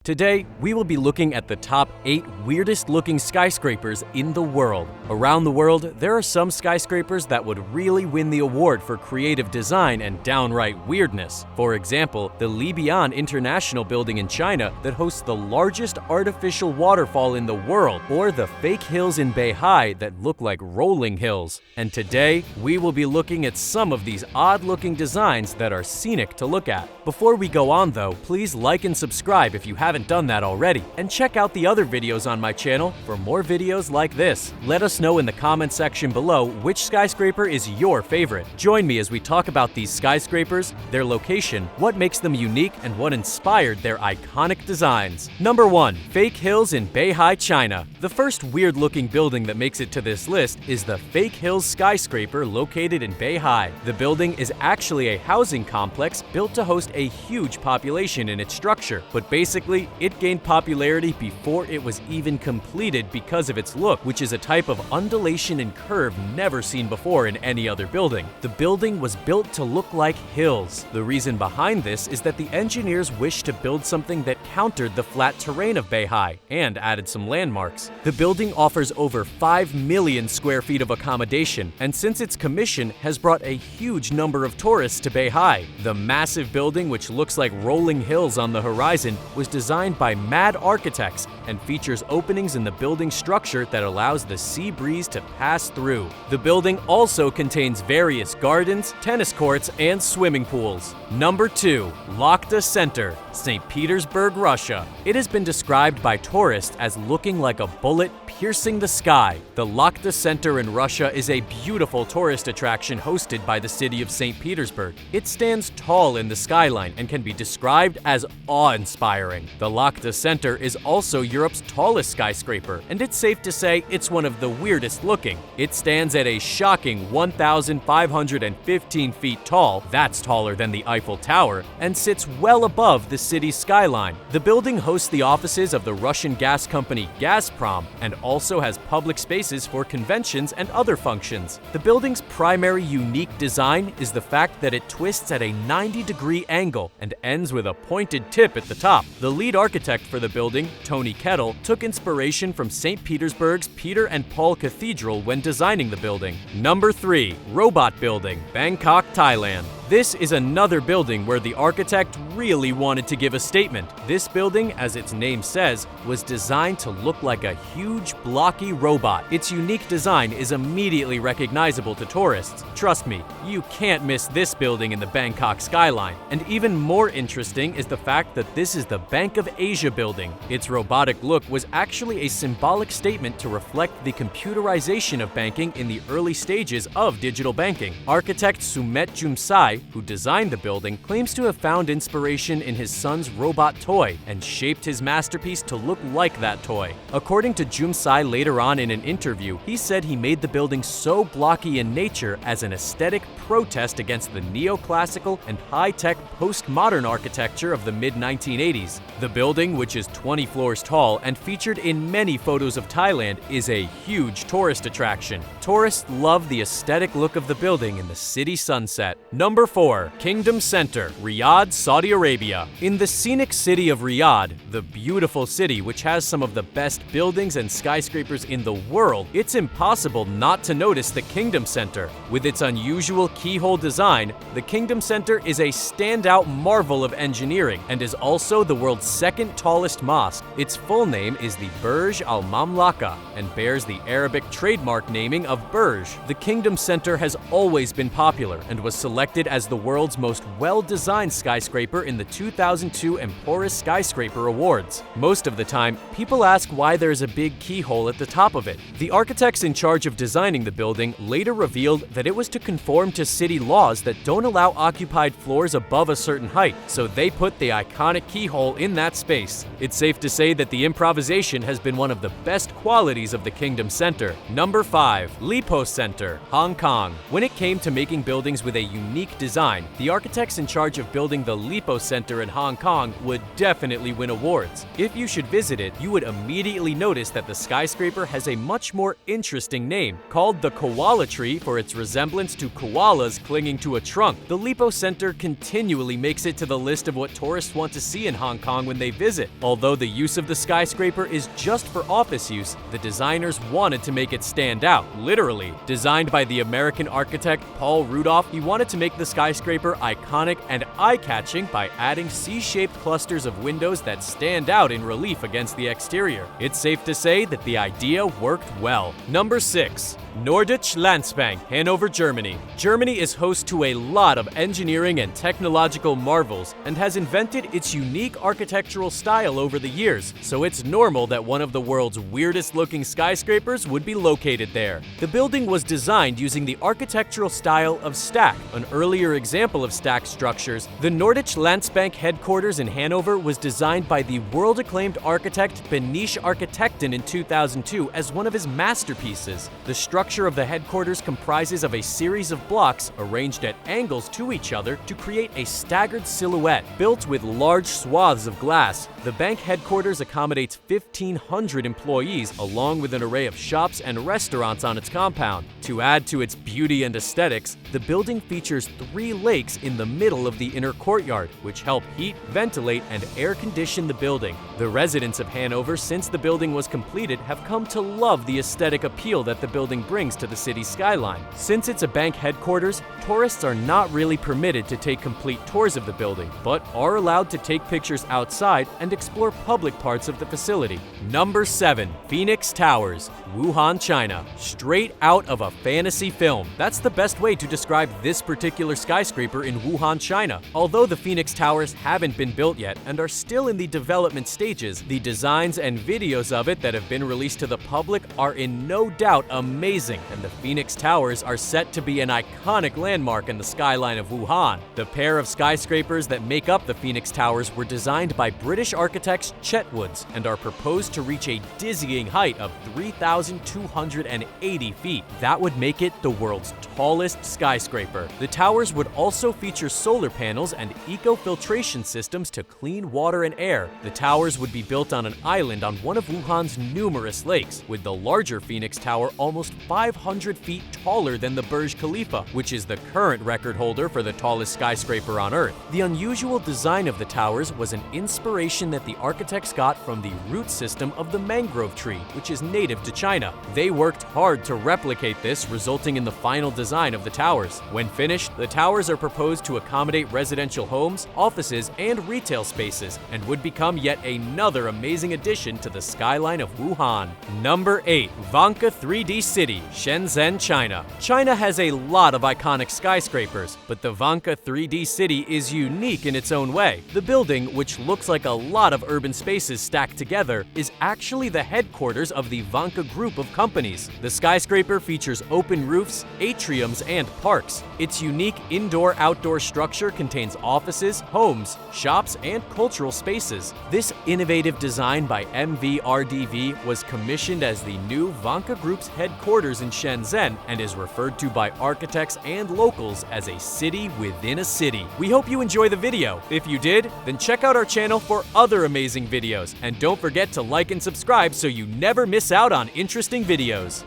Today, we will be looking at the top 8 weirdest looking skyscrapers in the world. Around the world, there are some skyscrapers that would really win the award for creative design and downright weirdness. For example, the Lipppo International building in China that hosts the largest artificial waterfall in the world, or the fake hills in BEHAI that look like rolling hills. And today, we will be looking at some of these odd-looking designs that are scenic to look at. Before we go on though, please like and subscribe if you haven't done that already, and check out the other videos on my channel for more videos like this. Let us know in the comment section below which skyscraper is your favorite. Join me as we talk about these skyscrapers, their location, what makes them unique, and what inspired their iconic designs. Number 1. Fake Hills in BEHAI, China. The first weird-looking building that makes it to this list is the Fake Hills skyscraper located in BEHAI. The building is actually a housing complex built to host a huge population in its structure, but basically, it gained popularity before it was even completed because of its look, which is a type of undulation and curve never seen before in any other building. The building was built to look like hills. The reason behind this is that the engineers wished to build something that countered the flat terrain of BEHAI and added some landmarks. The building offers over 5 million square feet of accommodation, and since its commission has brought a huge number of tourists to BEHAI. The massive building, which looks like rolling hills on the horizon, was designed by mad architects and features openings in the building structure that allows the sea breeze to pass through. The building also contains various gardens, tennis courts, and swimming pools. Number 2. LAHKTA Center, St. Petersburg, Russia. It has been described by tourists as looking like a bullet piercing the sky. The LAHKTA Center in Russia is a beautiful tourist attraction hosted by the city of St. Petersburg. It stands tall in the skyline and can be described as awe-inspiring. The LAHKTA Center is also Europe's tallest skyscraper, and it's safe to say it's one of the weirdest looking. It stands at a shocking 1,515 feet tall, that's taller than the Eiffel Tower, and sits well above the city's skyline. The building hosts the offices of the Russian gas company Gazprom and also has public spaces for conventions and other functions. The building's primary unique design is the fact that it twists at a 90-degree angle and ends with a pointed tip at the top. The lead architect for the building, Tony Kettle, took inspiration from St. Petersburg's Peter and Paul Cathedral when designing the building. Number 3. Robot Building, Bangkok, Thailand. This is another building where the architect really wanted to give a statement. This building, as its name says, was designed to look like a huge, blocky robot. Its unique design is immediately recognizable to tourists. Trust me, you can't miss this building in the Bangkok skyline. And even more interesting is the fact that this is the Bank of Asia building. Its robotic look was actually a symbolic statement to reflect the computerization of banking in the early stages of digital banking. Architect Sumet Jumsai, who designed the building, claims to have found inspiration in his son's robot toy and shaped his masterpiece to look like that toy. According to Jumsai later on in an interview, he said he made the building so blocky in nature as an aesthetic protest against the neoclassical and high-tech postmodern architecture of the mid-1980s. The building, which is 20 floors tall and featured in many photos of Thailand, is a huge tourist attraction. Tourists love the aesthetic look of the building in the city sunset. Number 4. Kingdom Center, Riyadh, Saudi Arabia. In the scenic city of Riyadh, the beautiful city which has some of the best buildings and skyscrapers in the world, it's impossible not to notice the Kingdom Center. With its unusual keyhole design, the Kingdom Center is a standout marvel of engineering and is also the world's second tallest mosque. Its full name is the Burj Al Mamlaka and bears the Arabic trademark naming of Burj. The Kingdom Center has always been popular and was selected as the world's most well-designed skyscraper in the 2002 Emporis Skyscraper Awards. Most of the time, people ask why there's a big keyhole at the top of it. The architects in charge of designing the building later revealed that it was to conform to city laws that don't allow occupied floors above a certain height, so they put the iconic keyhole in that space. It's safe to say that the improvisation has been one of the best qualities of the Kingdom Center. Number 5. LIPPO Center, Hong Kong. When it came to making buildings with a unique design, the architects in charge of building the LIPPO Center in Hong Kong would definitely win awards. If you should visit it, you would immediately notice that the skyscraper has a much more interesting name, called the koala tree for its resemblance to koalas clinging to a trunk. The LIPPO Center continually makes it to the list of what tourists want to see in Hong Kong when they visit. Although the use of the skyscraper is just for office use, the designers wanted to make it stand out, literally. Designed by the American architect Paul Rudolph, he wanted to make the skyscraper iconic and eye-catching by adding C-shaped clusters of windows that stand out in relief against the exterior. It's safe to say that the idea worked well. Number 6. NORDDEUTSCHE Landsbank, Hanover, Germany. Germany is host to a lot of engineering and technological marvels and has invented its unique architectural style over the years, so it's normal that one of the world's weirdest looking skyscrapers would be located there. The building was designed using the architectural style of stack, an earlier example of stacked structures. The NORDDEUTSCHE Landsbank headquarters in Hanover was designed by the world-acclaimed architect BEHAI Architekten in 2002 as one of his masterpieces. The structure of the headquarters comprises of a series of blocks arranged at angles to each other to create a staggered silhouette. Built with large swaths of glass, the bank headquarters accommodates 1,500 employees along with an array of shops and restaurants on its compound. To add to its beauty and aesthetics, the building features 3 lakes in the middle of the inner courtyard, which help heat, ventilate, and air condition the building. The residents of Hanover, since the building was completed, have come to love the aesthetic appeal that the building brings to the city's skyline. Since it's a bank headquarters, tourists are not really permitted to take complete tours of the building, but are allowed to take pictures outside and explore public parts of the facility. Number 7. Phoenix Towers, Wuhan, China. Straight out of a fantasy film. That's the best way to describe this particular skyscraper in Wuhan, China. Although the Phoenix Towers haven't been built yet and are still in the development stages, the designs and videos of it that have been released to the public are in no doubt amazing, and the Phoenix Towers are set to be an iconic landmark in the skyline of Wuhan. The pair of skyscrapers that make up the Phoenix Towers were designed by British architects Chetwoods and are proposed to reach a dizzying height of 3,280 feet. That would make it the world's tallest skyscraper. The towers would also feature solar panels and eco-filtration systems to clean water and air. The towers would be built on an island on one of Wuhan's numerous lakes, with the larger Phoenix Tower almost 500 feet taller than the Burj Khalifa, which is the current record holder for the tallest skyscraper on Earth. The unusual design of the towers was an inspiration that the architects got from the root system of the mangrove tree, which is native to China. They worked hard to replicate this, resulting in the final design of the towers. When finished, the towers are proposed to accommodate residential homes, offices, and retail spaces, and would become yet another amazing addition to the skyline of Wuhan. Number 8. VANKE 3D City, Shenzhen, China. China has a lot of iconic skyscrapers, but the VANKE 3D City is unique in its own way. The building, which looks like a lot of urban spaces stacked together, is actually the headquarters of the VANKE group of companies. The skyscraper features open roofs, atriums, and parks. Its unique indoor-outdoor structure contains offices, homes, shops, and cultural spaces. This innovative design by MVRDV was commissioned as the new VANKE Group's headquarters in Shenzhen and is referred to by architects and locals as a city within a city. We hope you enjoy the video. If you did, then check out our channel for other amazing videos, and don't forget to like and subscribe so you never miss out on interesting videos.